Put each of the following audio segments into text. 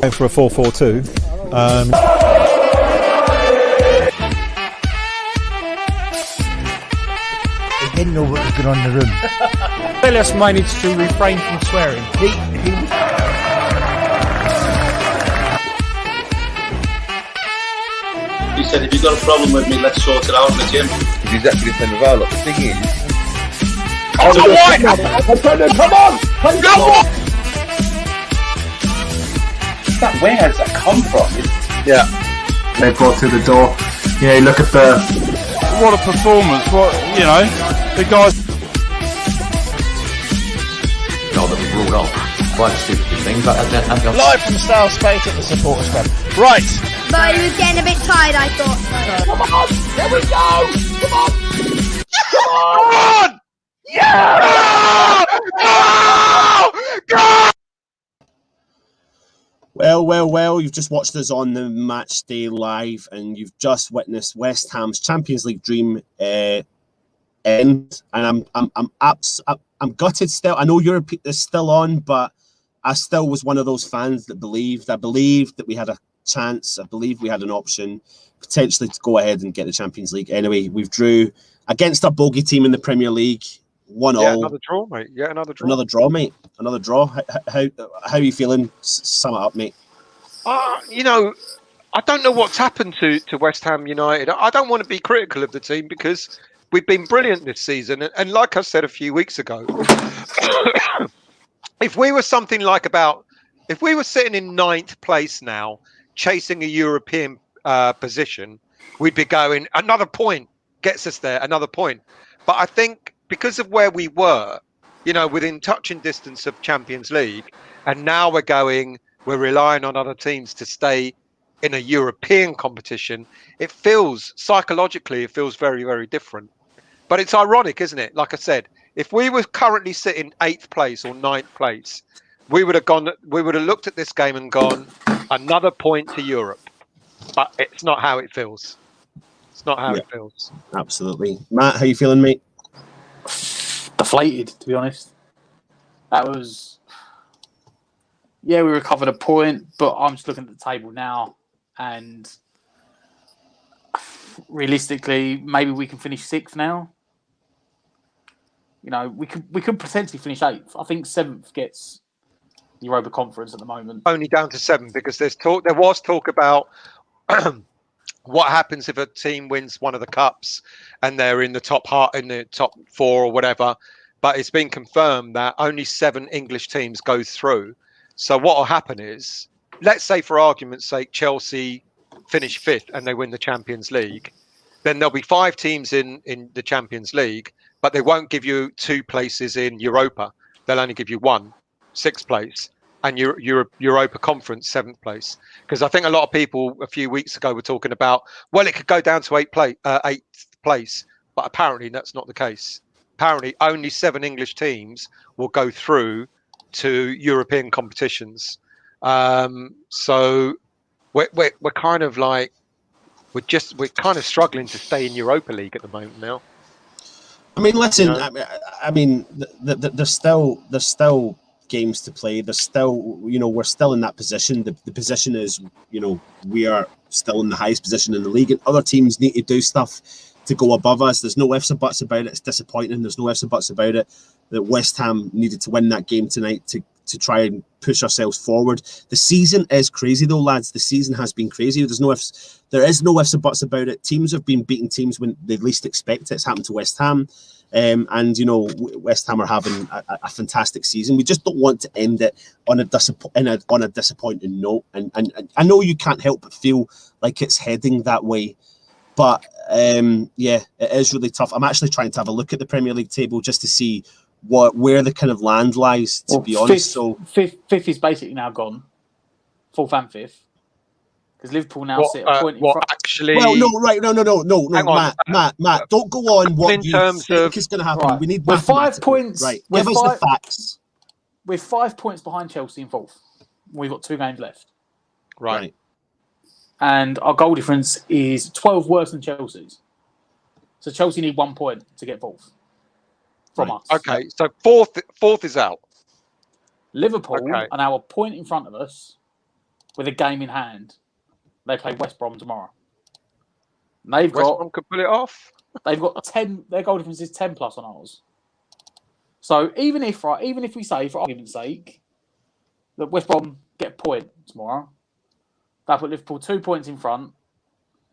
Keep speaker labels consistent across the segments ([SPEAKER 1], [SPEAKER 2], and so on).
[SPEAKER 1] Going for a 4-4-2.
[SPEAKER 2] He didn't know what was going on in the room.
[SPEAKER 3] Elias managed to refrain from swearing.
[SPEAKER 4] He said, if you've got a problem with me, let's sort it out in the gym.
[SPEAKER 5] He's exactly the same with our lot. The thing is...
[SPEAKER 4] Come on! Where has that come from?
[SPEAKER 5] Yeah.
[SPEAKER 6] They brought through the door. You know, look at the...
[SPEAKER 7] What a performance. What, you know, the guys...
[SPEAKER 8] Goal that we ruled off. Quite a stupid thing, but I don't have the...
[SPEAKER 3] Live from Style Space at the Supporters Club. Right.
[SPEAKER 9] But he was getting a bit tired, I thought.
[SPEAKER 4] Come on! Here we go! Come on!
[SPEAKER 7] Come on! Yeah! Go!
[SPEAKER 10] Well, you've just watched us on the match day live, and you've just witnessed West Ham's Champions League dream end. And I'm gutted still. I know Europe is still on, but I still was one of those fans that believed. I believed that we had a chance. I believe we had an option potentially to go ahead and get the Champions League. Anyway, we've drew against a bogey team in the Premier League. 1-all.
[SPEAKER 7] Yeah, another draw, mate. Yeah, another draw.
[SPEAKER 10] Another draw, mate. Another draw. How are you feeling? Sum it up, mate.
[SPEAKER 7] You know, I don't know what's happened to West Ham United. I don't want to be critical of the team because we've been brilliant this season. And like I said a few weeks ago, if we were something like if we were sitting in 9th place now, chasing a European position, we'd be going, another point gets us there, another point. But I think because of where we were, you know, within touching distance of Champions League, and now we're relying on other teams to stay in a European competition, it feels, psychologically, it feels very, very different. But it's ironic, isn't it? Like I said, if we were currently sitting 8th place or 9th place, we would have looked at this game and gone, another point to Europe. But it's not how it feels. It's not how it feels.
[SPEAKER 10] Absolutely. Matt, how you feeling, mate?
[SPEAKER 11] Deflated, to be honest. That was... Yeah, we recovered a point, but I'm just looking at the table now, and realistically, maybe we can finish 6th now. You know, we could potentially finish 8th. I think 7th gets Europa Conference at the moment.
[SPEAKER 7] Only down to 7 because there was talk about what happens if a team wins one of the cups and they're in the top 4 or whatever. But it's been confirmed that only 7 English teams go through. So what will happen is, let's say for argument's sake, Chelsea finish 5th and they win the Champions League. Then there'll be 5 teams in the Champions League, but they won't give you 2 places in Europa. They'll only give you 1, 6th place, and Europa Conference 7th place. Because I think a lot of people a few weeks ago were talking about, well, it could go down to 8th place, but apparently that's not the case. Apparently only 7 English teams will go through to European competitions. So we're kind of like, we're kind of struggling to stay in Europa League at the moment now.
[SPEAKER 10] I mean, listen. I mean, there's still games to play. There's still, you know, we're still in that position. The position is, you know, we are still in the highest position in the league, and other teams need to do stuff to go above us. There's no ifs or buts about it. It's disappointing. There's no ifs or buts about it. That West Ham needed to win that game tonight to try and push ourselves forward. The season is crazy though, lads. The season has been crazy. There is no ifs or buts about it. Teams have been beating teams when they least expect it. It's happened to West Ham. And, you know, West Ham are having a fantastic season. We just don't want to end it on a disappointing note. And I know you can't help but feel like it's heading that way. But, yeah, it is really tough. I'm actually trying to have a look at the Premier League table just to see where the kind of land lies, to be honest.
[SPEAKER 11] Fifth is basically now gone. 4th and 5th. Because Liverpool now sit a point in front.
[SPEAKER 7] Actually?
[SPEAKER 10] Well, no, right, no, Matt, don't go on what you think is going to happen.
[SPEAKER 11] Right.
[SPEAKER 10] We need
[SPEAKER 11] we're 5 points.
[SPEAKER 10] Right, give us the facts.
[SPEAKER 11] We're 5 points behind Chelsea in 4th. We've got 2 games left.
[SPEAKER 7] Right.
[SPEAKER 11] And our goal difference is 12 worse than Chelsea's. So Chelsea need 1 point to get 4th from us.
[SPEAKER 7] Okay, so fourth is out.
[SPEAKER 11] Liverpool are now a point in front of us with a game in hand. They play West Brom tomorrow. And they've
[SPEAKER 7] West
[SPEAKER 11] got
[SPEAKER 7] Brom could pull it off.
[SPEAKER 11] They've got 10. Their goal difference is 10 plus on ours. So even if we say, for argument's sake, that West Brom get a point tomorrow, that put Liverpool 2 points in front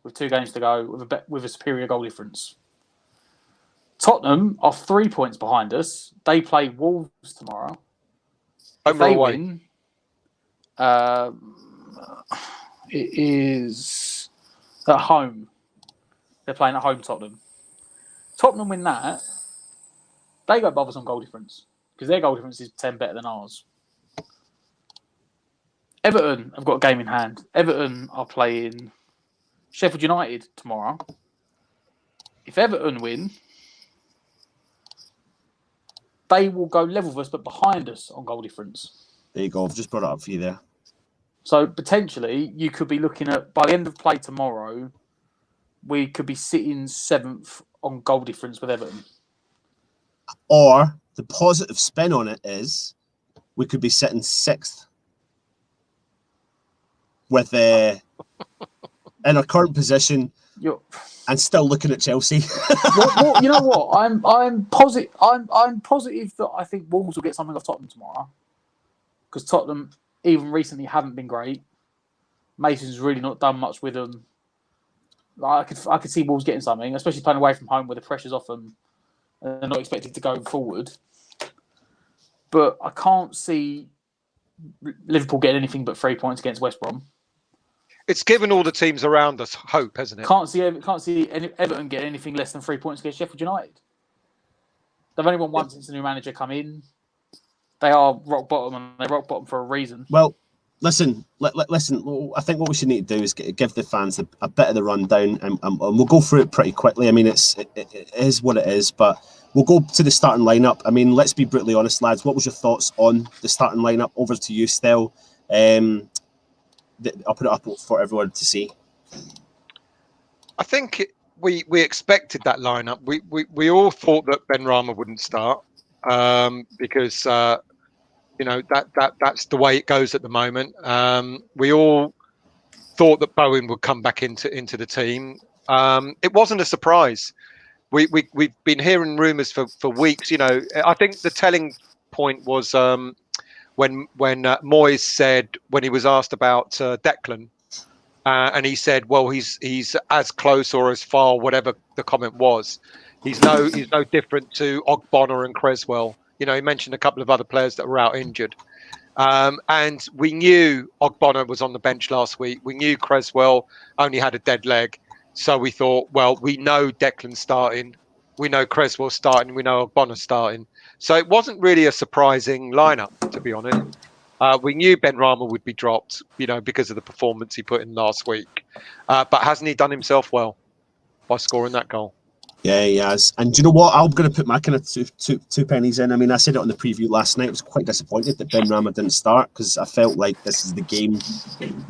[SPEAKER 11] with 2 games to go with a superior goal difference. Tottenham are 3 points behind us. They play Wolves tomorrow. If they win, it is at home. They're playing at home, Tottenham. Tottenham win that, they go above us on goal difference because their goal difference is 10 better than ours. Everton have got a game in hand. Everton are playing Sheffield United tomorrow. If Everton win, they will go level with us but behind us on goal difference.
[SPEAKER 10] There you go. I've just brought it up for you there.
[SPEAKER 11] So potentially you could be looking at, by the end of play tomorrow, we could be sitting 7th on goal difference with Everton.
[SPEAKER 10] Or the positive spin on it is we could be sitting 6th with in our current position and still looking at Chelsea.
[SPEAKER 11] Well, you know what? I'm positive. I'm positive that I think Wolves will get something off Tottenham tomorrow because Tottenham even recently haven't been great. Mason's really not done much with them. I could see Wolves getting something, especially playing away from home where the pressure's off them and they're not expected to go forward. But I can't see Liverpool getting anything but 3 points against West Brom.
[SPEAKER 7] It's given all the teams around us hope, hasn't it?
[SPEAKER 11] Can't see Everton get anything less than 3 points against Sheffield United. They've only won once since the new manager come in. They are rock bottom, and they're rock bottom for a reason.
[SPEAKER 10] Well, listen. I think what we should need to do is give the fans a bit of the rundown, and we'll go through it pretty quickly. I mean, it is what it is, but we'll go to the starting lineup. I mean, let's be brutally honest, lads. What was your thoughts on the starting lineup? Over to you, Stel. I'll put it up for everyone to see.
[SPEAKER 7] I think we expected that lineup. We all thought that Ben Rama wouldn't start because that's the way it goes at the moment. We all thought that Bowen would come back into the team. It wasn't a surprise. We've been hearing rumours for weeks. I think the telling point was when Moyes said, when he was asked about Declan, and he said, well, he's as close or as far, whatever the comment was. He's no different to Ogbonna and Creswell. He mentioned a couple of other players that were out injured. And we knew Ogbonna was on the bench last week. We knew Creswell only had a dead leg. So we thought, well, we know Declan's starting. We know Creswell's starting. We know Ogbonna's starting. So it wasn't really a surprising lineup, to be honest. We knew Ben Rama would be dropped, because of the performance he put in last week. But hasn't he done himself well by scoring that goal?
[SPEAKER 10] Yeah, he has. And do you know what? I'm going to put my kind of two pennies in. I mean, I said it on the preview last night. I was quite disappointed that Ben Rama didn't start because I felt like this is the game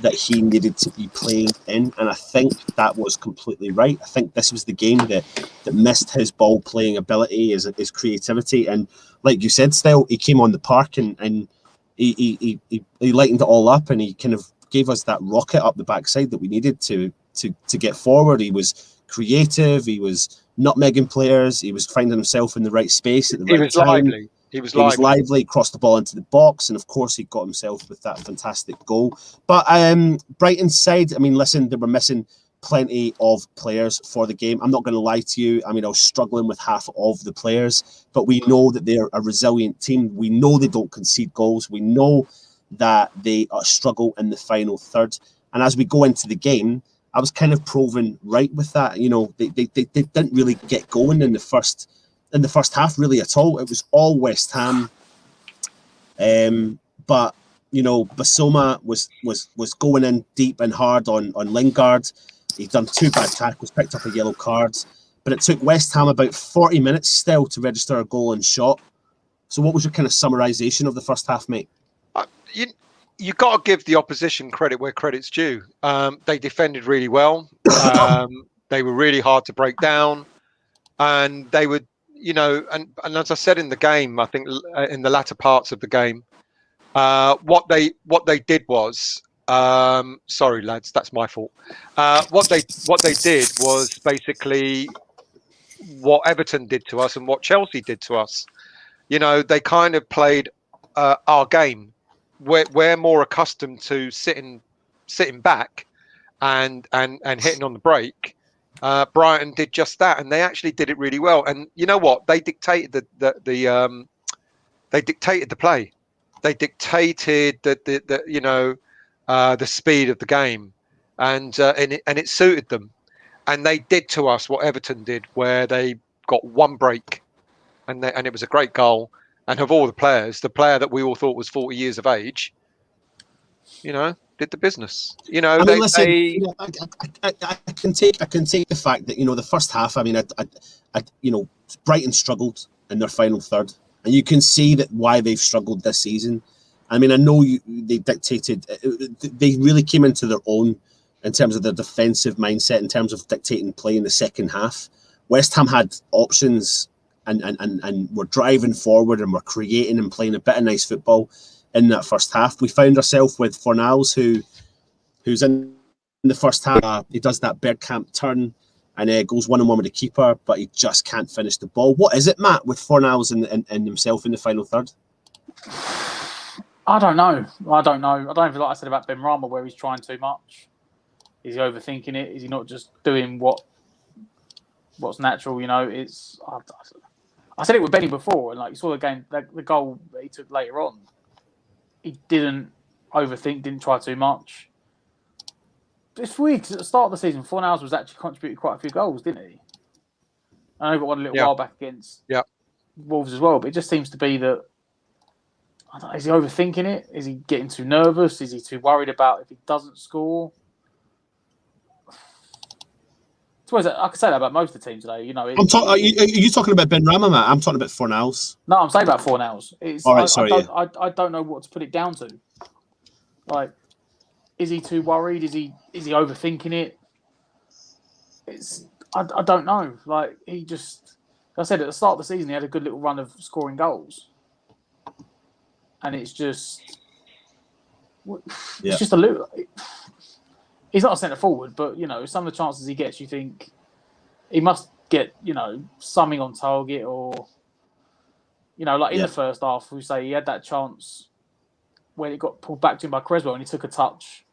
[SPEAKER 10] that he needed to be playing in. And I think that was completely right. I think this was the game that missed his ball playing ability, his creativity. And like you said, Still, he came on the park and he lightened it all up and he kind of gave us that rocket up the backside that we needed to get forward. He was creative. He was nutmegging players. He was finding himself in the right space at the right time. He was lively. Crossed the ball into the box, and of course, he got himself with that fantastic goal. But Brighton's side, I mean, listen, they were missing plenty of players for the game. I'm not going to lie to you. I mean, I was struggling with half of the players, but we know that they're a resilient team. We know they don't concede goals. We know that they struggle in the final third. And as we go into the game, I was kind of proven right with that. They didn't really get going in the first half really at all. It was all West Ham. But Basoma was going in deep and hard on Lingard. He'd done 2 bad tackles, picked up a yellow card. But it took West Ham about 40 minutes still to register a goal and shot. So what was your kind of summarisation of the first half, mate?
[SPEAKER 7] You've got to give the opposition credit where credit's due. They defended really well. They were really hard to break down. And they would, and as I said in the game, I think in the latter parts of the game, what they did was Sorry, lads, that's my fault. What they did was basically what Everton did to us and what Chelsea did to us. You know, they kind of played our game. We're more accustomed to sitting back and hitting on the break. Brighton did just that, and they actually did it really well. And you know what? They dictated they dictated the play. They dictated the speed of the game, and it suited them. And they did to us what Everton did, where they got one break, and it was a great goal. And of all the players, the player that we all thought was 40 years of age, did the business. I mean, listen,
[SPEAKER 10] I can take the fact that the first half. I mean, Brighton struggled in their final third, and you can see that why they've struggled this season. I mean, I know they dictated. They really came into their own in terms of their defensive mindset, in terms of dictating play in the second half. West Ham had options and were driving forward and were creating and playing a bit of nice football in that first half. We found ourselves with Fornals, who's in the first half. He does that Bergkamp turn and goes 1-on-1 with the keeper, but he just can't finish the ball. What is it, Matt, with Fornals and himself in the final third?
[SPEAKER 11] I don't know. I don't feel like I said about Ben Rama, where he's trying too much. Is he overthinking it? Is he not just doing what's natural? It's. I said it with Benny before, and you saw the game, the goal that he took later on. He didn't overthink, didn't try too much. It's weird because at the start of the season, Fornals was actually contributing quite a few goals, didn't he? I know he got one a little while back against Wolves as well, but it just seems to be that. Is he overthinking it? Is he getting too nervous? Is he too worried about if he doesn't score? I can say that about most of the teams today. Are you talking about Ben Rama, Matt? I'm talking about Fornals. No, I'm saying about Fornals.
[SPEAKER 10] All right, sorry.
[SPEAKER 11] I don't know what to put it down to. Is he too worried? Is he overthinking it? I don't know. He just, like I said, at the start of the season, he had a good little run of scoring goals, and it's just a little. He's not a centre forward, but some of the chances he gets, you think he must get something on target, or in the first half, we say he had that chance when it got pulled back to him by Creswell, and he took a touch,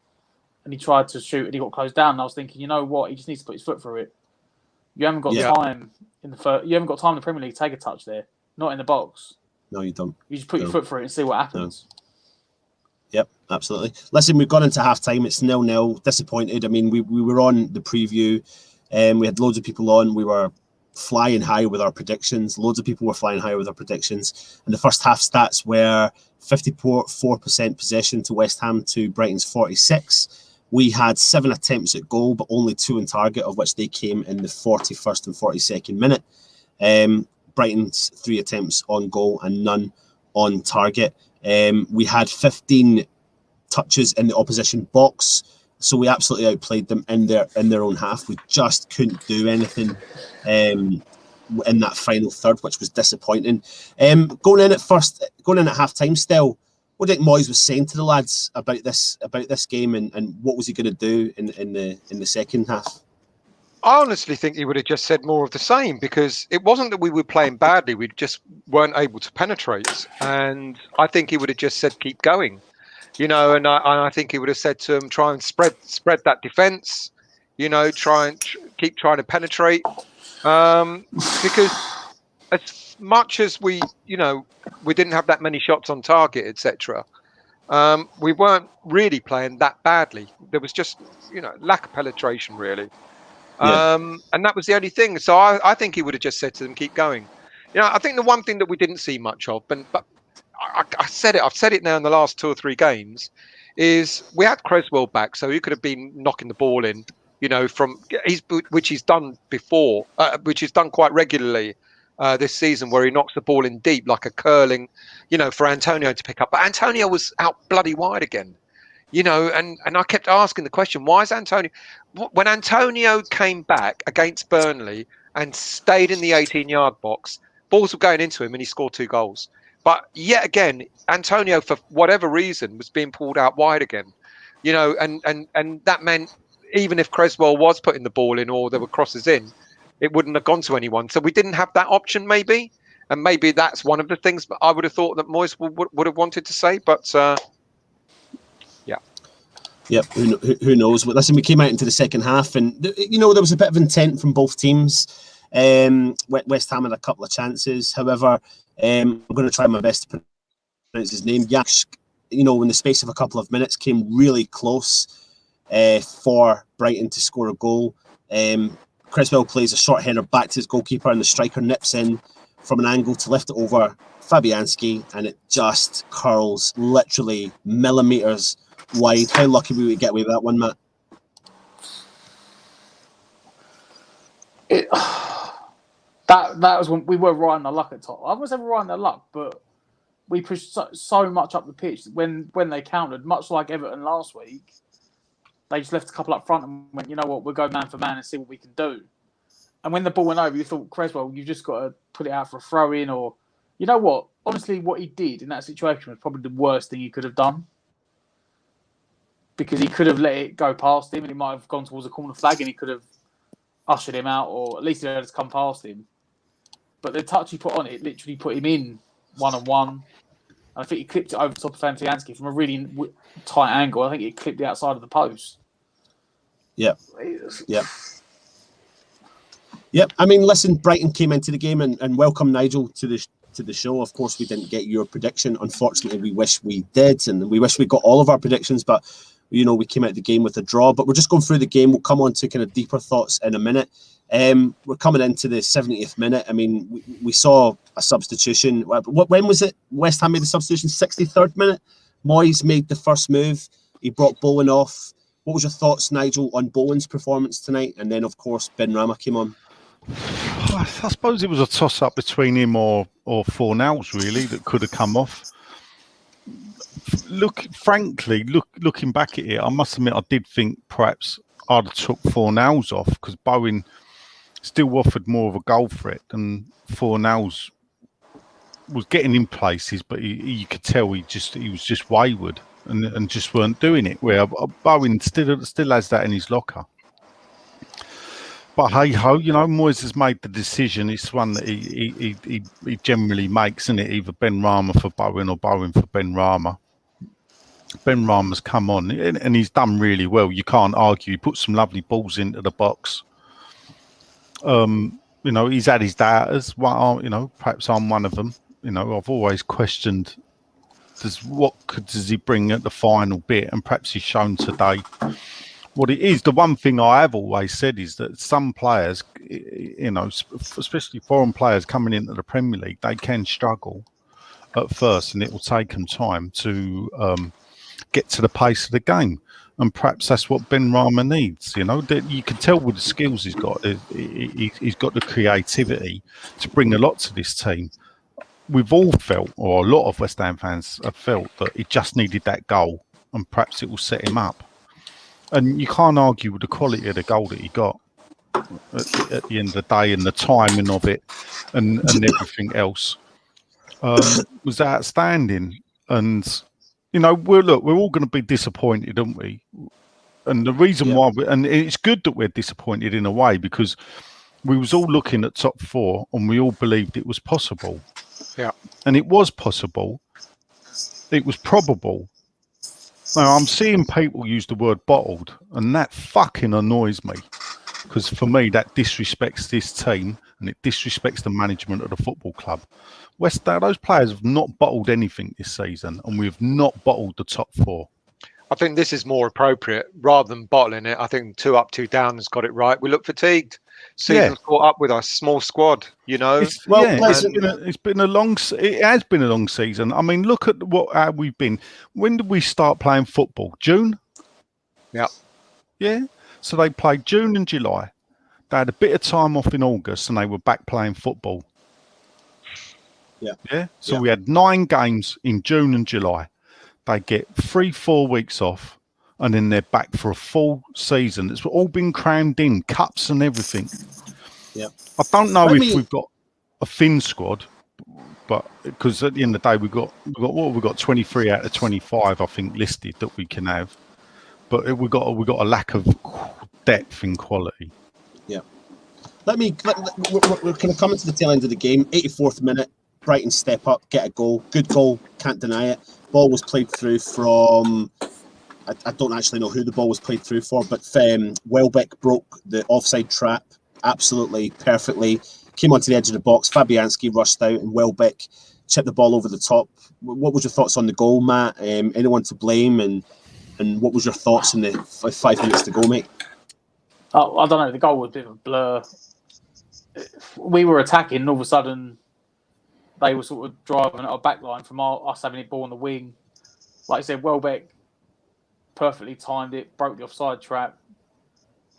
[SPEAKER 11] and he tried to shoot, and he got closed down. And I was thinking, you know what, he just needs to put his foot through it. You haven't got time in the first. You haven't got time in the Premier League to take a touch there, not in the box.
[SPEAKER 10] No, you don't.
[SPEAKER 11] You just put your foot through it and see what happens.
[SPEAKER 10] No. Yep, absolutely. Listen, we've gone into half-time. It's 0-0. Disappointed. I mean, we were on the preview, and we had loads of people on. We were flying high with our predictions. Loads of people were flying high with our predictions. And the first half stats were 54% possession to West Ham to Brighton's 46. We had 7 attempts at goal, but only 2 on target, of which they came in the 41st and 42nd minute. Brighton's 3 attempts on goal and none on target. We had 15 touches in the opposition box, so we absolutely outplayed them in their own half. We just couldn't do anything in that final third, which was disappointing. Going in at half time, still, what do you think Moyes was saying to the lads about this game, and what was he going to do in the second half?
[SPEAKER 7] I honestly think he would have just said more of the same, because it wasn't that we were playing badly. We just weren't able to penetrate. And I think he would have just said, keep going, and I think he would have said to him, try and spread that defence, try and keep trying to penetrate. Because as much as we didn't have that many shots on target, etc., we weren't really playing that badly. There was just, lack of penetration, really. And that was the only thing. So I think he would have just said to them, keep going. I think the one thing that we didn't see much of, but I've said it now in the last 2 or 3 games, is we had Creswell back, so he could have been knocking the ball in, which he's done before, which he's done quite regularly this season, where he knocks the ball in deep like a curling, for Antonio to pick up. But Antonio was out bloody wide again. And I kept asking the question, why is Antonio... When Antonio came back against Burnley and stayed in the 18-yard box, balls were going into him and he scored 2 goals. But yet again, Antonio, for whatever reason, was being pulled out wide again. you know, and that meant even if Creswell was putting the ball in or there were crosses in, it wouldn't have gone to anyone. So we didn't have that option, maybe. And maybe that's one of the things I would have thought that Moyes would have wanted to say. But, yeah.
[SPEAKER 10] Yep, who knows? But listen, we came out into the second half and, you know, there was a bit of intent from both teams. West Ham had a couple of chances. However, I'm going to try my best to pronounce his name. Yash, you know, in the space of a couple of minutes, came really close for Brighton to score a goal. Creswell plays a short header back to his goalkeeper and the striker nips in from an angle to lift it over Fabianski, and it just curls literally millimetres wide. How lucky we would get away with that one, Matt?
[SPEAKER 11] That was when we were riding the luck at top. I was ever riding the luck, but we pushed so much up the pitch when they countered, much like Everton last week. They just left a couple up front and went, you know what, we'll go man for man and see what we can do. And when the ball went over, you thought, Creswell, you've just got to put it out for a throw-in or... You know what? Honestly, what he did in that situation was probably the worst thing he could have done. Because he could have let it go past him and he might have gone towards a corner flag and he could have ushered him out or at least he had to come past him. But the touch he put on it literally put him in one-on-one. And I think he clipped it over the top of Fabianski from a really tight angle. I think it clipped the outside of the post.
[SPEAKER 10] Yep. I mean, listen, Brighton came into the game and welcome Nigel to the show. Of course, we didn't get your prediction. Unfortunately, we wish we did, and we wish we got all of our predictions. But you know, we came out of the game with a draw. But we're just going through the game. We'll come on to kind of deeper thoughts in a minute. We're coming into the 70th minute. I mean, we saw a substitution. When was it? West Ham made the substitution. 63rd minute. Moyes made the first move. He brought Bowen off. What was your thoughts, Nigel, on Bowen's performance tonight? And then, of course, Ben Rama came on.
[SPEAKER 1] I suppose it was a toss-up between him or Fornals, really, that could have come off. Looking back at it, I must admit I did think perhaps I'd have took Fornals off because Bowen still offered more of a goal threat than Fornals was getting in places, but you could tell he was just wayward and just weren't doing it. Where Bowen still has that in his locker. But hey ho, you know, Moyes has made the decision. It's one that he generally makes, isn't it? Either Ben Rama for Bowen or Bowen for Ben Rama. Ben Rama's come on and he's done really well. You can't argue. He put some lovely balls into the box. You know, he's had his doubters. Well, you know, perhaps I'm one of them. You know, I've always questioned does he bring at the final bit, and perhaps he's shown today what it is. The one thing I have always said is that some players, you know, especially foreign players coming into the Premier League, they can struggle at first, and it will take them time to get to the pace of the game. And perhaps that's what Ben Rama needs. You know, that you can tell with the skills he's got. He's got the creativity to bring a lot to this team. We've all felt, or a lot of West Ham fans have felt, that he just needed that goal, and perhaps it will set him up. And you can't argue with the quality of the goal that he got at the end of the day, and the timing of it, and everything else was outstanding. And you know, we're all going to be disappointed, aren't we? And the reason why, and it's good that we're disappointed in a way, because we was all looking at top four, and we all believed it was possible.
[SPEAKER 7] Yeah, and
[SPEAKER 1] it was possible. It was probable. Now, I'm seeing people use the word bottled, and that fucking annoys me, because for me, that disrespects this team and it disrespects the management of the football club. West Ham, those players have not bottled anything this season, and we have not bottled the top four.
[SPEAKER 7] I think this is more appropriate rather than bottling it. I think 2 up, 2 down has got it right. We look fatigued. Season's caught up with us, small squad, you know.
[SPEAKER 1] It has been a long season. I mean, look at how we've been. When did we start playing football? June? Yeah. So they played June and July. They had a bit of time off in August and they were back playing football. Yeah. So we had 9 games in June and July. They get 3-4 weeks off, and then they're back for a full season. It's all been crammed in, cups and everything.
[SPEAKER 10] Yeah.
[SPEAKER 1] I don't know if we've got a thin squad, but because at the end of the day, we've got 23 out of 25, I think, listed that we can have. but we got a lack of depth in quality.
[SPEAKER 10] Yeah. We're going to come into the tail end of the game. 84th minute, Brighton step up, get a goal. Good goal, can't deny it. Ball was played through from... I don't actually know who the ball was played through for, but Welbeck broke the offside trap absolutely perfectly. Came onto the edge of the box. Fabianski rushed out, and Welbeck chipped the ball over the top. What was your thoughts on the goal, Matt? Anyone to blame? And what was your thoughts in the 5 minutes to go, mate?
[SPEAKER 11] Oh, I don't know. The goal was a bit of a blur. We were attacking, and all of a sudden, they were sort of driving at our back line from us having it ball on the wing. Like I said, Welbeck perfectly timed it, broke the offside trap.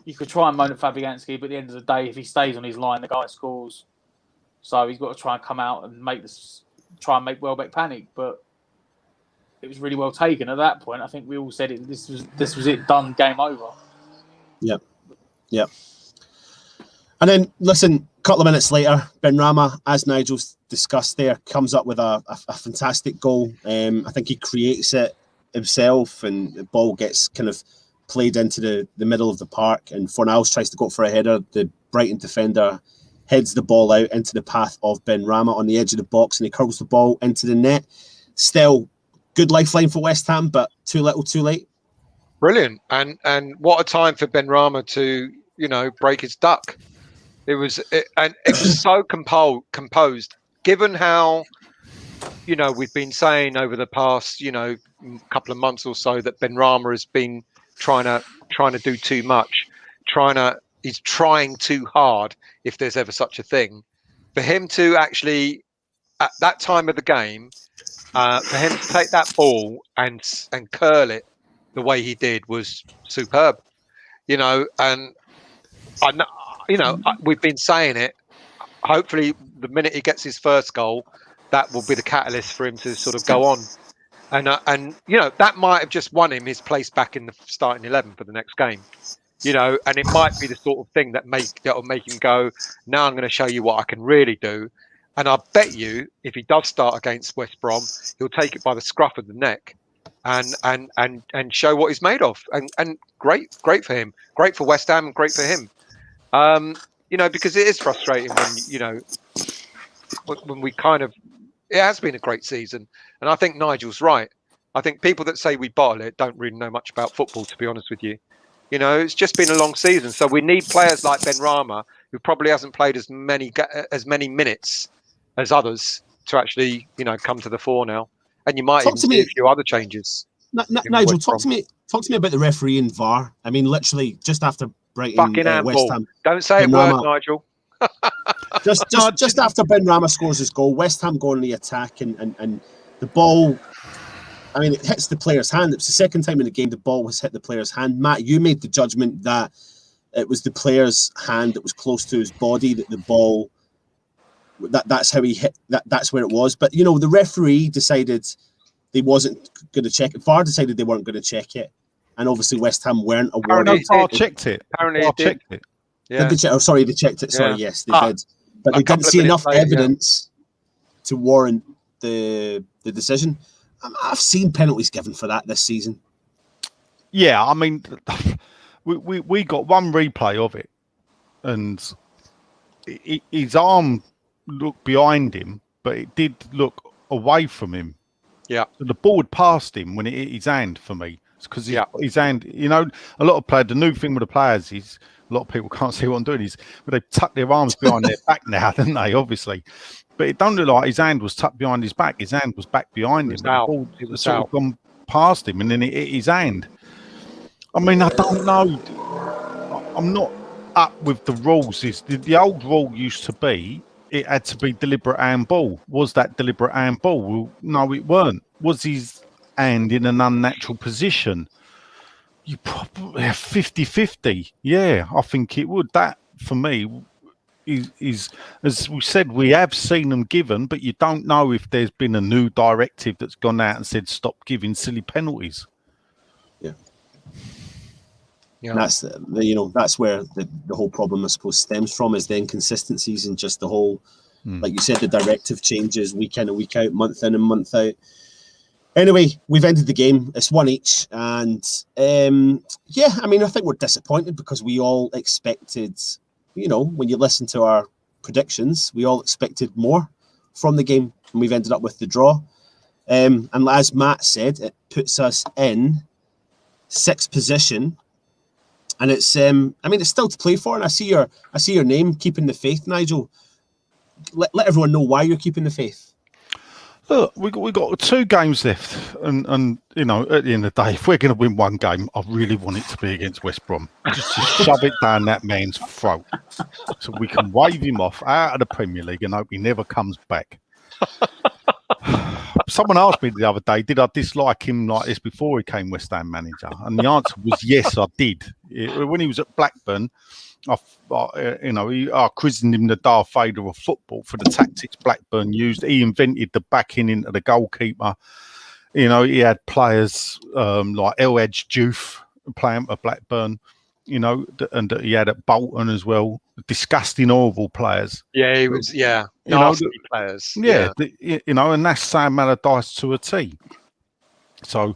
[SPEAKER 11] You could try and moan at Fabianski, but at the end of the day, if he stays on his line, the guy scores. So he's got to try and come out and make Welbeck panic. But it was really well taken at that point. I think we all said it. This was it, done, game over.
[SPEAKER 10] Yep. And then, listen, a couple of minutes later, Benrahma, as Nigel's discussed there, comes up with a fantastic goal. I think he creates it himself, and the ball gets kind of played into the middle of the park, and Fornals tries to go for a header. The Brighton defender heads the ball out into the path of Benrahma on the edge of the box, and he curls the ball into the net. Still, good lifeline for West Ham, but too little, too late.
[SPEAKER 7] Brilliant, and what a time for Benrahma to break his duck. It was so composed, given how we've been saying over the past couple of months or so that Benrahma has been trying to do too much, he's trying too hard, if there's ever such a thing. For him to actually at that time of the game, for him to take that ball and curl it the way he did was superb. We've been saying it. Hopefully, the minute he gets his first goal, that will be the catalyst for him to sort of go on. And that might have just won him his place back in the starting 11 for the next game. And it might be the sort of thing that'll make him go, now I'm going to show you what I can really do. And I bet you, if he does start against West Brom, he'll take it by the scruff of the neck and show what he's made of. And great for him, great for West Ham, and great for him. Because it is frustrating when we kind of, it has been a great season. And I think Nigel's right. I think people that say we bottle it don't really know much about football, to be honest with you. It's just been a long season. So we need players like Benrahma, who probably hasn't played as many minutes as others, to actually, come to the fore now. And you might even see a few other changes.
[SPEAKER 10] Nigel, talk to me about the referee and VAR. I mean, literally, just after Brighton, West Ham.
[SPEAKER 7] Don't say a word, Nigel.
[SPEAKER 10] just after Benrahma scores his goal, West Ham go on the attack, and the ball, I mean, it hits the player's hand. It's the second time in the game the ball has hit the player's hand. Matt, you made the judgment that it was the player's hand that was close to his body, that the ball, that's how he hit, that's where it was. But, the referee decided they wasn't going to check it. VAR decided they weren't going to check it. And obviously West Ham weren't awarded.
[SPEAKER 1] VAR checked it.
[SPEAKER 7] Apparently they checked it.
[SPEAKER 10] Yeah. They checked it. Sorry, yes, they did. But they didn't see enough evidence to warrant the decision. I've seen penalties given for that this season.
[SPEAKER 1] Yeah, I mean, we got one replay of it, and his arm looked behind him, but it did look away from him.
[SPEAKER 7] Yeah.
[SPEAKER 1] So the ball had passed him when it hit his hand for me. It's because his hand, a lot of players, the new thing with the players is, a lot of people can't see what I'm doing, is they tuck their arms behind their back now, don't they, obviously. But it don't look like his hand was tucked behind his back. His hand was back behind him.
[SPEAKER 7] It was
[SPEAKER 1] sort of gone past him, and then it hit his hand. I mean, I don't know. I'm not up with the rules. The old rule used to be it had to be deliberate handball. Was that deliberate handball? Well, no, it weren't. Was his hand in an unnatural position? You probably 50-50. Yeah, I think it would. That, for me, is as we said, we have seen them given, but you don't know if there's been a new directive that's gone out and said stop giving silly penalties.
[SPEAKER 10] Yeah, that's that's where the whole problem, I suppose, stems from, is the inconsistencies and just the whole, like you said, the directive changes week in and week out, month in and month out. Anyway, we've ended the game. It's 1 each, and yeah, I mean, I think we're disappointed because we all expected, when you listen to our predictions, we all expected more from the game, and we've ended up with the draw. And as Matt said, it puts us in 6th position, and it's it's still to play for. And I see your name, Keeping the Faith, Nigel. Let everyone know why you're keeping the faith.
[SPEAKER 1] Look, we got 2 games left, and at the end of the day, if we're going to win one game, I really want it to be against West Brom. Just shove it down that man's throat, so we can wave him off out of the Premier League and hope he never comes back. Someone asked me the other day, did I dislike him like this before he came West Ham manager? And the answer was yes, I did. When he was at Blackburn, I christened him the Darth Vader of football for the tactics Blackburn used. He invented the backing into the goalkeeper. He had players like El Hadj Diouf playing at Blackburn, and he had at Bolton as well. Disgusting, horrible players.
[SPEAKER 7] Yeah, he was. Yeah, nasty players.
[SPEAKER 1] Yeah, and that's Sam Allardyce to a T. So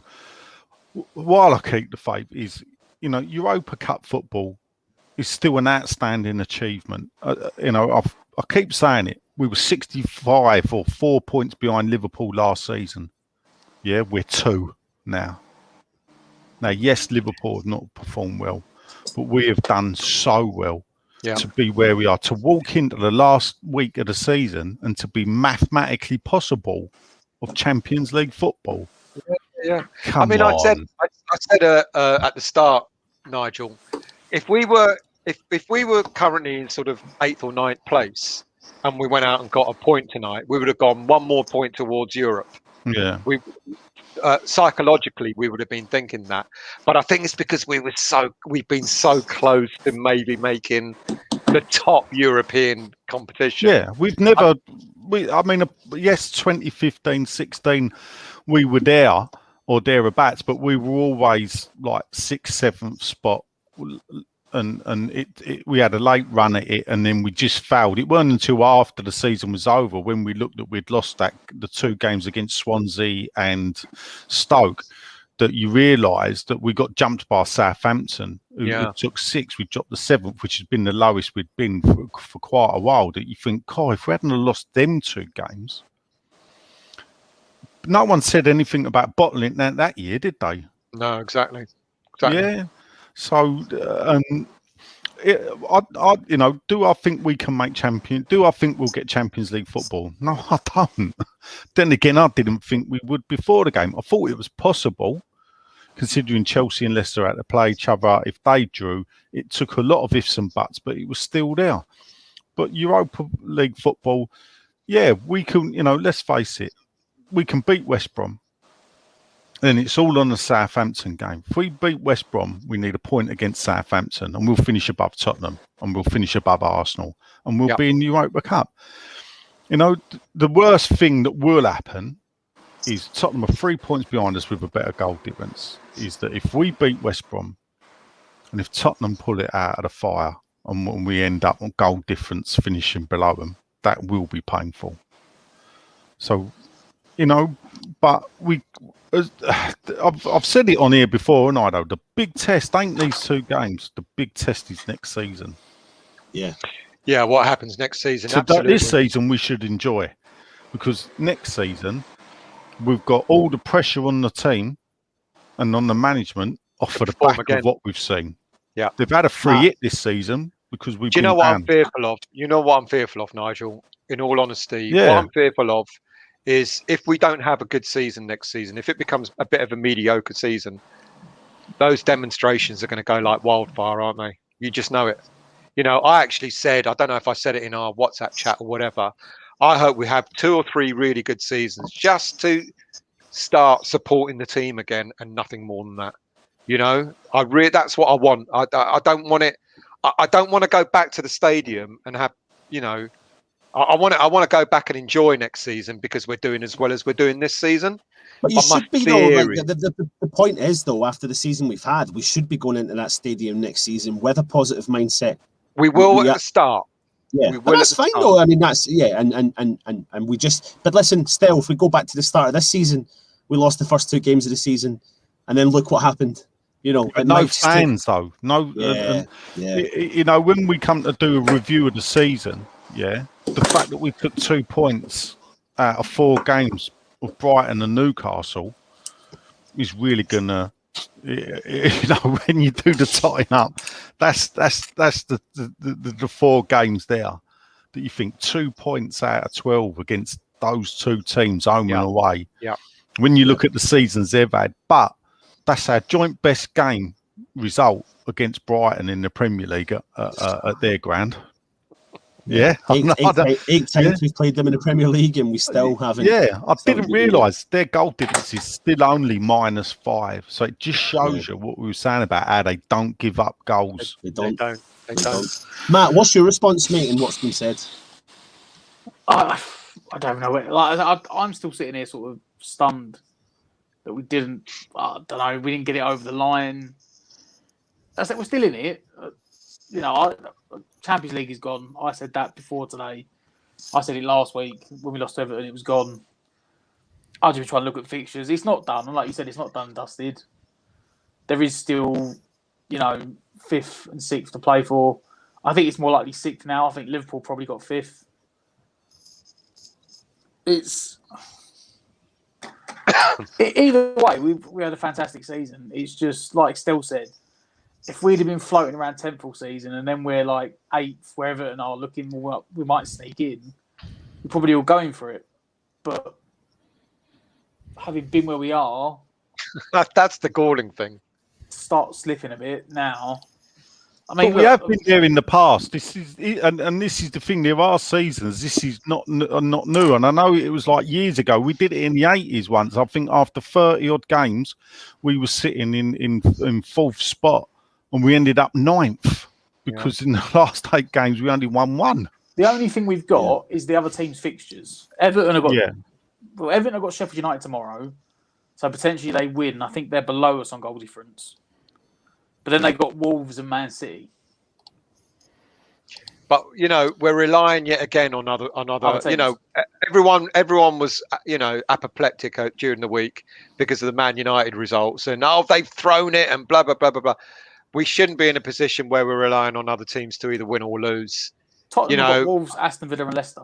[SPEAKER 1] while I keep the faith, is Europa Cup football is still an outstanding achievement. I keep saying it. We were 65 or 4 points behind Liverpool last season. Yeah, we're 2 now. Now, yes, Liverpool have not performed well, but we have done so well to be where we are, to walk into the last week of the season and to be mathematically possible of Champions League football.
[SPEAKER 7] Yeah.
[SPEAKER 1] Come on.
[SPEAKER 7] I said at the start, Nigel, if we were currently in sort of 8th or 9th place and we went out and got a point tonight, we would have gone 1 more point towards Europe.
[SPEAKER 1] Yeah.
[SPEAKER 7] Psychologically, we would have been thinking that, but I think it's because we've been so close to maybe making the top European competition.
[SPEAKER 1] Yeah, we've never. Yes, 2015, 16, we were there or thereabouts, but we were always like 6th, 7th spot. And we had a late run at it, and then we just failed. It wasn't until after the season was over, when we looked at we'd lost the 2 games against Swansea and Stoke, that you realised that we got jumped by Southampton, who took 6. We dropped the 7th, which has been the lowest we'd been for quite a while. That you think, God, if we hadn't lost them 2 games, no one said anything about bottling that year, did they?
[SPEAKER 7] No, exactly.
[SPEAKER 1] Yeah. So, do I think we can make champion? Do I think we'll get Champions League football? No, I don't. Then again, I didn't think we would before the game. I thought it was possible, considering Chelsea and Leicester had to play each other. If they drew, it took a lot of ifs and buts, but it was still there. But Europa League football, yeah, we can. Let's face it, we can beat West Brom. Then it's all on the Southampton game. If we beat West Brom, we need a point against Southampton, and we'll finish above Tottenham, and we'll finish above Arsenal, and we'll be in the Europa Cup. The worst thing that will happen is Tottenham are 3 points behind us with a better goal difference. Is that if we beat West Brom, and if Tottenham pull it out of the fire, and we end up on goal difference finishing below them, that will be painful. So, but I've said it on here before, Nido. The big test ain't these 2 games. The big test is next season.
[SPEAKER 10] Yeah.
[SPEAKER 7] Yeah, what happens next season?
[SPEAKER 1] So this season we should enjoy, because next season we've got all the pressure on the team and on the management off of the back of what we've seen.
[SPEAKER 7] Yeah,
[SPEAKER 1] they've had a free hit this season because we've.
[SPEAKER 7] Do you know what I'm fearful of? You know what I'm fearful of, Nigel? In all honesty, what I'm fearful of is if we don't have a good season next season, if it becomes a bit of a mediocre season, those demonstrations are going to go like wildfire, aren't they? You just know it. I actually said, I don't know if I said it in our WhatsApp chat or whatever, I hope we have 2 or 3 really good seasons just to start supporting the team again, and nothing more than that. That's what I want. I don't want it. I don't want to go back to the stadium and have, I want to go back and enjoy next season because we're doing as well as we're doing this season.
[SPEAKER 10] But you should be, though. The point is, though, after the season we've had, we should be going into that stadium next season with a positive mindset.
[SPEAKER 7] We will at the start.
[SPEAKER 10] Yeah, but that's fine, though. I mean, that's and we just. But listen, still, if we go back to the start of this season, we lost the first 2 games of the season, and then look what happened. You know,
[SPEAKER 1] But no fans though. No, you know, when we come to do a review of the season, the fact that we took 2 points out of 4 games of Brighton and Newcastle is really gonna, you know, when you do the totting up, that's the 4 games there that you think 2 points out of 12 against those 2 teams home and away.
[SPEAKER 7] Yeah.
[SPEAKER 1] When you look at the seasons they've had, but that's our joint best game result against Brighton in the Premier League at their ground. Yeah,
[SPEAKER 10] 8 times we've played them in the Premier League, and we still haven't.
[SPEAKER 1] Yeah, I didn't realise their goal difference is still only -5. So it just shows you what we were saying about how they don't give up goals.
[SPEAKER 10] They don't.
[SPEAKER 7] They don't.
[SPEAKER 10] Matt, what's your response, mate, and what's been said?
[SPEAKER 11] I don't know. Like, I'm still sitting here sort of stunned that we didn't. I don't know. We didn't get it over the line. I said we're still in it. You know, Champions League is gone. I said that before today. I said it last week when we lost to Everton. It was gone. I'll just try and look at fixtures. It's not done. And like you said, it's not done and dusted. There is still, you know, 5th and 6th to play for. I think it's more likely 6th now. I think Liverpool probably got 5th. It's either way. We had a fantastic season. It's just like Stel said. If we'd have been floating around 10th all season and then we're like 8th, where Everton are looking more up, we might sneak in. We're probably all going for it. But having been where we are,
[SPEAKER 7] that's the galling thing.
[SPEAKER 11] Start slipping a bit now. I mean,
[SPEAKER 1] but we have been there in the past. This is and this is the thing. There are seasons. This is not new. And I know it was like years ago. We did it in the 80s once. I think after 30 odd games, we were sitting in 4th spot, and we ended up 9th because in the last 8 games we only won 1.
[SPEAKER 11] The only thing we've got is the other team's fixtures. Everton have got Everton have got Sheffield United tomorrow, so potentially they win. I think they're below us on goal difference. But then they got Wolves and Man City.
[SPEAKER 7] But you know, we're relying yet again on other. You know, everyone was apoplectic during the week because of the Man United results, and they've thrown it and blah blah blah blah blah. We shouldn't be in a position where we're relying on other teams to either win or lose.
[SPEAKER 11] Tottenham got Wolves, Aston Villa, and Leicester.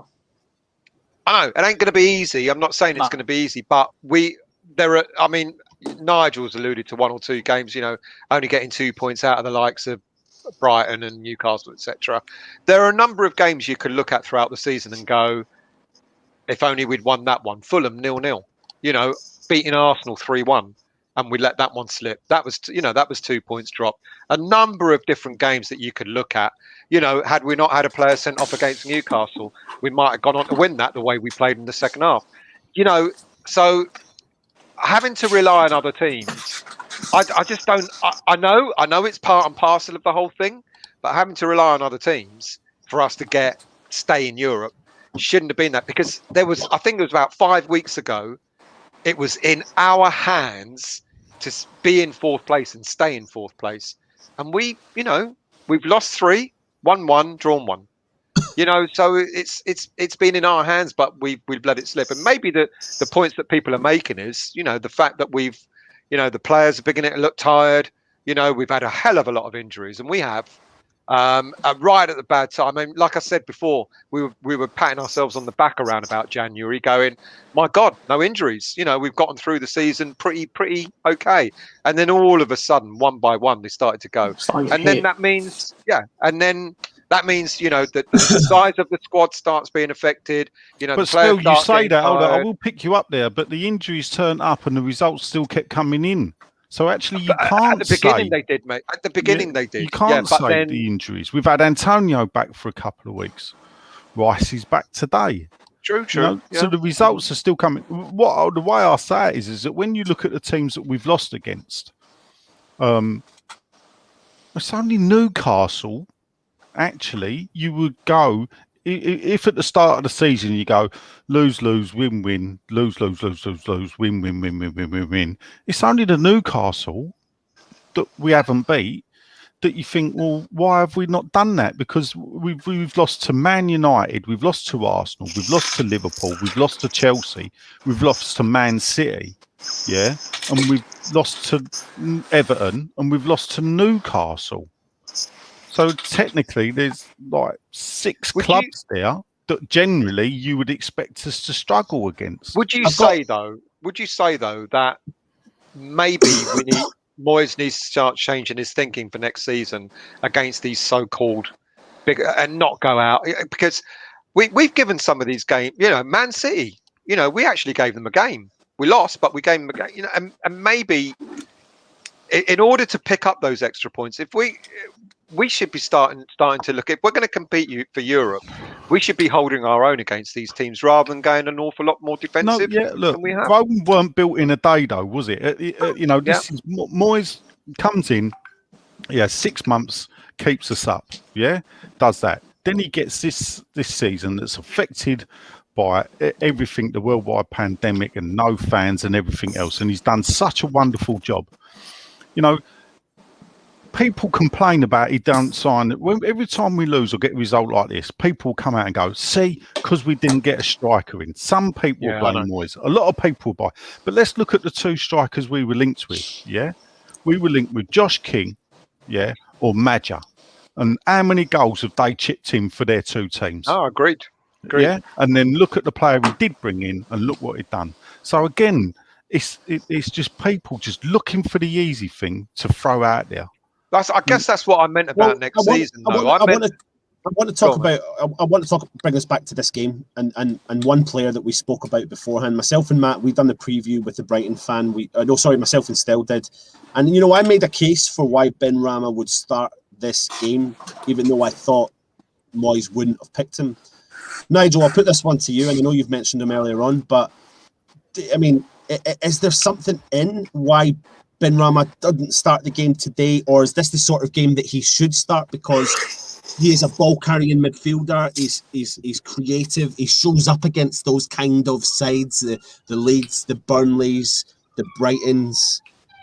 [SPEAKER 7] I know it ain't going to be easy. I'm not saying it's going to be easy, but I mean, Nigel's alluded to 1 or 2 games, you know, only getting 2 points out of the likes of Brighton and Newcastle, etc. There are a number of games you could look at throughout the season and go, if only we'd won that one. Fulham 0-0, you know, beating Arsenal 3-1, and we let that one slip. That was 2 points drop. A number of different games that you could look at. You know, had we not had a player sent off against Newcastle, we might have gone on to win that the way we played in the second half. You know, so having to rely on other teams, I just don't. I know it's part and parcel of the whole thing, but having to rely on other teams for us to stay in Europe shouldn't have been that, because I think it was about 5 weeks ago, it was in our hands to be in 4th place and stay in 4th place, and we've lost 3, won 1, drawn 1. You know, so it's been in our hands, but we've let it slip. And maybe the points that people are making is, you know, the fact that the players are beginning to look tired. You know, we've had a hell of a lot of injuries, and we have right at the bad time. I mean, like I said before, we were patting ourselves on the back around about January, going, my God, no injuries. You know, we've gotten through the season pretty okay. And then all of a sudden, one by one, they started to go. Then that means, that means, you know, that the size of the squad starts being affected. You know,
[SPEAKER 1] but still, you say that. I will pick you up there, but the injuries turned up and the results still kept coming in. So actually, you can't
[SPEAKER 7] at the beginning they did, mate. At the beginning they did.
[SPEAKER 1] You can't say the injuries. We've had Antonio back for a couple of weeks. Rice is back today.
[SPEAKER 7] True.
[SPEAKER 1] You know? So the results are still coming. The way I say it is that when you look at the teams that we've lost against, it's only Newcastle. Actually, you would go, if at the start of the season you go lose, win, lose, win. It's only the Newcastle that we haven't beat that you think, well, why have we not done that? Because we've lost to Man United, we've lost to Arsenal, we've lost to Liverpool, we've lost to Chelsea, we've lost to Man City. yeah, and we've lost to Everton and we've lost to Newcastle. So technically, there's like 6 clubs there that generally you would expect us to struggle against.
[SPEAKER 7] Would you say though that maybe Moyes needs to start changing his thinking for next season against these so-called big and not go out, because we've given some of these games, Man City, we actually gave them a game. We lost, but we gave them a game, and maybe in order to pick up those extra points, if we should be starting to look, if we're going to compete for Europe, we should be holding our own against these teams rather than going an awful lot more defensive.
[SPEAKER 1] No, yeah, look,
[SPEAKER 7] than we have.
[SPEAKER 1] Rome weren't built in a day, though, was it? This is Moyes comes in, 6 months, keeps us up, does that. Then he gets this season that's affected by everything, the worldwide pandemic and no fans and everything else, and he's done such a wonderful job. People complain about he don't sign. Every time we lose or get a result like this, people come out and go, see, because we didn't get a striker in. Some people blame Moyes. A lot of people buy. But let's look at the 2 strikers we were linked with, We were linked with Josh King, or Madja. And how many goals have they chipped in for their 2 teams?
[SPEAKER 7] Oh, agreed.
[SPEAKER 1] Yeah, and then look at the player we did bring in and look what he'd done. So again, it's just people just looking for the easy thing to throw out there.
[SPEAKER 7] I guess that's what I meant about next season. I want to bring us back to this game and one player that we spoke about beforehand. Myself and Matt, we've done the preview with the Brighton fan. Myself and Stell did, and I made a case for why Ben Rama would start this game, even though I thought Moyes wouldn't have picked him. Nigel, I'll put this one to you, and I know you've mentioned him earlier on, but I mean, is there something in why Ben Rama doesn't start the game today, or is this the sort of game that he should start because he is a ball-carrying midfielder, he's creative, he shows up against those kind of sides, the Leeds, the Burnleys, the Brightons,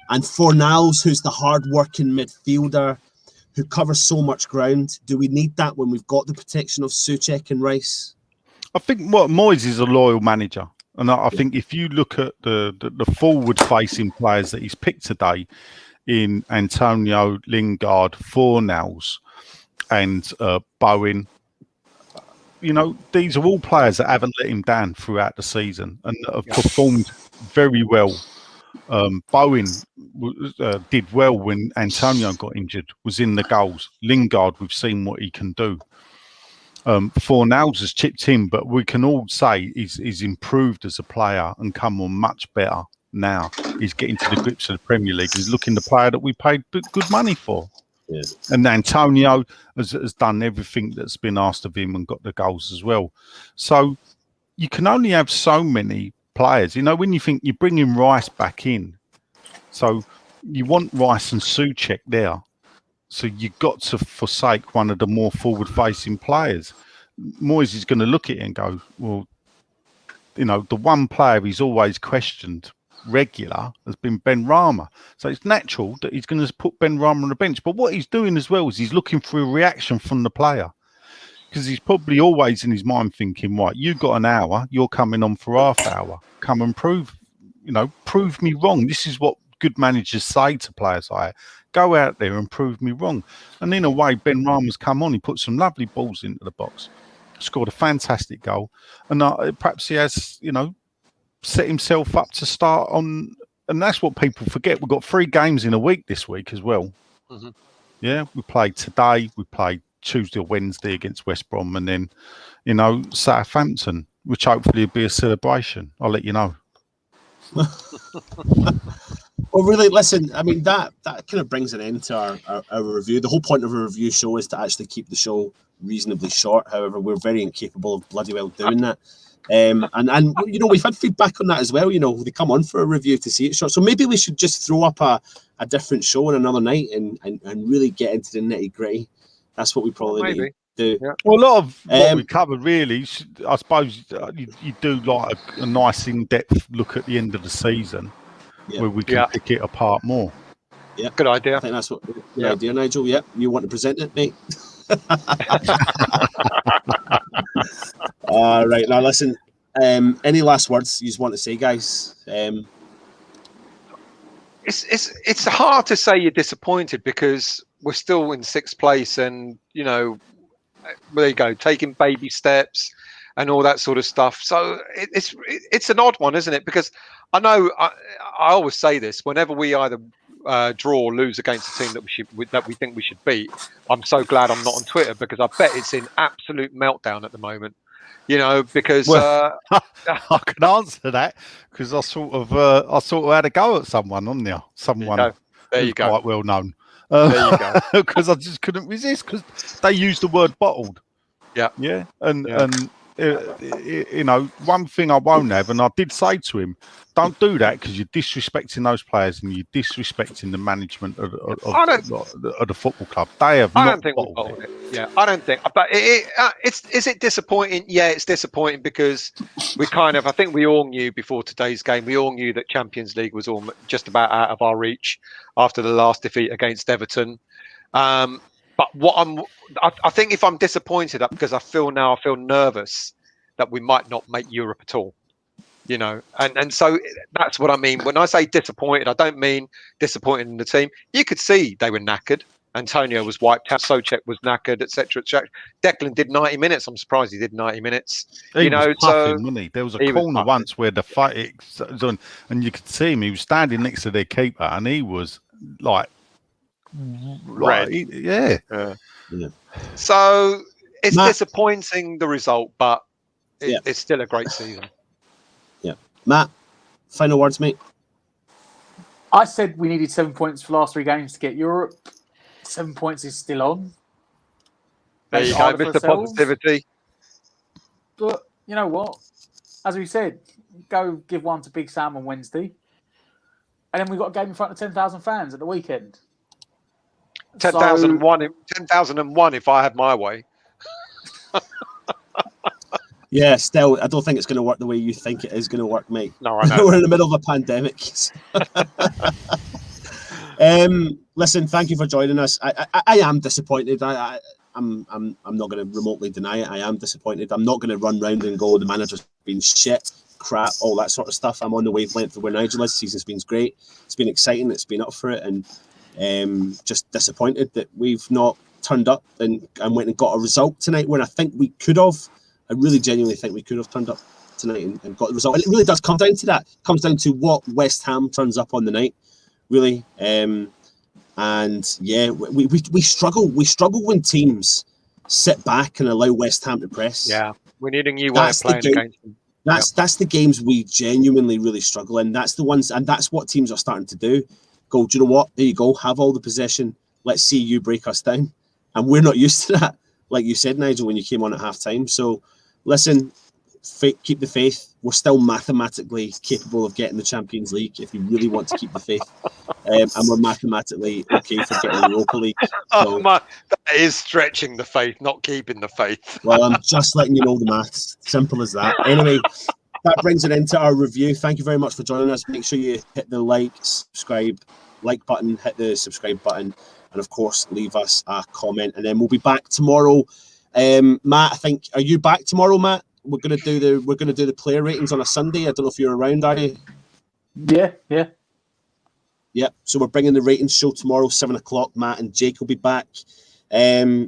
[SPEAKER 7] and Fornals, who's the hard-working midfielder who covers so much ground? Do we need that when we've got the protection of Souček and Rice?
[SPEAKER 1] I think Moyes is a loyal manager. And I think if you look at the forward-facing players that he's picked today in Antonio, Lingard, Fornals and Bowen, these are all players that haven't let him down throughout the season and have performed very well. Bowen did well when Antonio got injured, was in the goals. Lingard, we've seen what he can do. Fornals has chipped in, but we can all say he's improved as a player and come on much better now. He's getting to the grips of the Premier League. He's looking the player that we paid good money for. Yeah. And Antonio has done everything that's been asked of him and got the goals as well. So you can only have so many players. When you think you're bringing Rice back in, so you want Rice and Souček there. So you've got to forsake one of the more forward-facing players. Moyes is going to look at it and go, well, the one player he's always questioned regular has been Ben Rama. So it's natural that he's going to put Ben Rama on the bench. But what he's doing as well is he's looking for a reaction from the player. Because he's probably always in his mind thinking, right, you've got an hour, you're coming on for half hour. Come and prove me wrong. This is what good managers say to players like, go out there and prove me wrong. And in a way, Ben Rama's come on. He put some lovely balls into the box, scored a fantastic goal. And perhaps he has, set himself up to start on. And that's what people forget. We've got 3 games in a week this week as well. Mm-hmm. Yeah, we played today. We played Tuesday or Wednesday against West Brom. And then, Southampton, which hopefully will be a celebration. I'll let you know.
[SPEAKER 10] Well, really, listen, I mean, that kind of brings an end to our review. The whole point of a review show is to actually keep the show reasonably short. However, we're very incapable of bloody well doing that. And we've had feedback on that as well. They come on for a review to see it short. So maybe we should just throw up a different show on another night and really get into the nitty-gritty. That's what we probably need to do.
[SPEAKER 1] Yeah. Well, a lot of what we covered, really, I suppose you do like a nice in-depth look at the end of the season. Yeah. Where we can pick it apart more.
[SPEAKER 7] Yeah, good idea.
[SPEAKER 10] I think that's what the idea, Nigel. Yeah, you want to present it, mate? All right, now listen. Any last words you just want to say, guys?
[SPEAKER 7] It's hard to say you're disappointed because we're still in 6th place, and there you go, taking baby steps and all that sort of stuff. So it's an odd one, isn't it? Because I know I always say this whenever we either draw or lose against a team that we think we should beat. I'm so glad I'm not on Twitter because I bet it's in absolute meltdown at the moment. Because
[SPEAKER 1] I can answer that because I sort of had a go at someone on there. Someone
[SPEAKER 7] there you go.
[SPEAKER 1] Quite well known.
[SPEAKER 7] There you go.
[SPEAKER 1] Because I just couldn't resist because they used the word bottled.
[SPEAKER 7] Yeah.
[SPEAKER 1] And one thing I won't have, and I did say to him, don't do that because you're disrespecting those players and you're disrespecting the management of the football club. They have
[SPEAKER 7] I
[SPEAKER 1] not
[SPEAKER 7] don't think we'll
[SPEAKER 1] bottled
[SPEAKER 7] bottle it. Yeah, I don't think. But is it disappointing? Yeah, it's disappointing because I think we all knew before today's game. We all knew that Champions League was just about out of our reach after the last defeat against Everton. But I think if I'm disappointed, because I feel nervous that we might not make Europe at all. And so that's what I mean when I say disappointed. I don't mean disappointed in the team. You could see they were knackered. Antonio was wiped out. Socek was knackered, etc. Declan did 90 minutes. I'm surprised he did 90 minutes.
[SPEAKER 1] He was puffing, wasn't he? There was a corner once where the fight was on, and you could see him. He was standing next to their keeper, and he was like
[SPEAKER 7] red.
[SPEAKER 1] Yeah.
[SPEAKER 7] So it's disappointing, the result, but it's still a great season.
[SPEAKER 10] Yeah, Matt, final words, mate.
[SPEAKER 11] I said we needed 7 points for the last 3 games to get Europe. 7 points is still on.
[SPEAKER 7] There you go, Mr. Positivity.
[SPEAKER 11] But you know what? As we said, go give one to Big Sam on Wednesday. And then we've got a game in front of 10,000 fans at the weekend.
[SPEAKER 7] 10,001 if I had my way.
[SPEAKER 10] Yeah, still, I don't think it's going to work the way you think it is going to work, mate.
[SPEAKER 7] No, I know.
[SPEAKER 10] We're in the middle of a pandemic. Listen, thank you for joining us. I am disappointed. I'm not going to remotely deny it. I am disappointed. I'm not going to run round and go, the manager's been shit, crap, all that sort of stuff. I'm on the wavelength of where Nigel is. The season's been great. It's been exciting. It's been up for it. And just disappointed that we've not turned up and went and got a result tonight when I think we could have. I really genuinely think we could have turned up tonight and got the result. And it really does come down to that. It comes down to what West Ham turns up on the night, really. And yeah, we struggle. We struggle when teams sit back and allow West Ham to press.
[SPEAKER 7] Yeah, we need a new way of playing against them.
[SPEAKER 10] That's the games we genuinely really struggle in. That's the ones, and that's what teams are starting to do. Go, do you know what? There you go. Have all the possession. Let's see you break us down. And we're not used to that, like you said, Nigel, when you came on at half time. So, listen, keep the faith. We're still mathematically capable of getting the Champions League if you really want to keep the faith. And we're mathematically okay for getting the Europa League. So,
[SPEAKER 7] that is stretching the faith, not keeping the faith.
[SPEAKER 10] Well, I'm just letting you know the maths. Simple as that. Anyway, that brings it into our review. Thank you very much for joining us. Make sure you hit the like button, hit the subscribe button, and of course, leave us a comment. And then we'll be back tomorrow. Matt, I think, are you back tomorrow, Matt? We're gonna do the player ratings on a Sunday. I don't know if you're around, are you?
[SPEAKER 11] Yeah.
[SPEAKER 10] So we're bringing the ratings show tomorrow, 7:00. Matt and Jake will be back.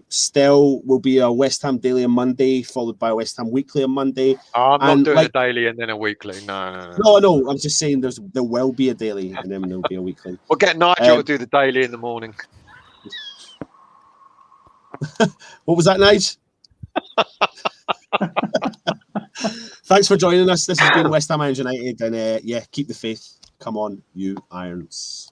[SPEAKER 10] Still will be a West Ham daily on Monday, followed by a West Ham weekly on Monday.
[SPEAKER 7] I'm not doing a daily and then a weekly. No.
[SPEAKER 10] I'm just saying there will be a daily and then there'll be a weekly.
[SPEAKER 7] We'll get Nigel to do the daily in the morning.
[SPEAKER 10] What was that, Nige? Thanks for joining us. This has been West Ham Irons United, and keep the faith. Come on, you Irons.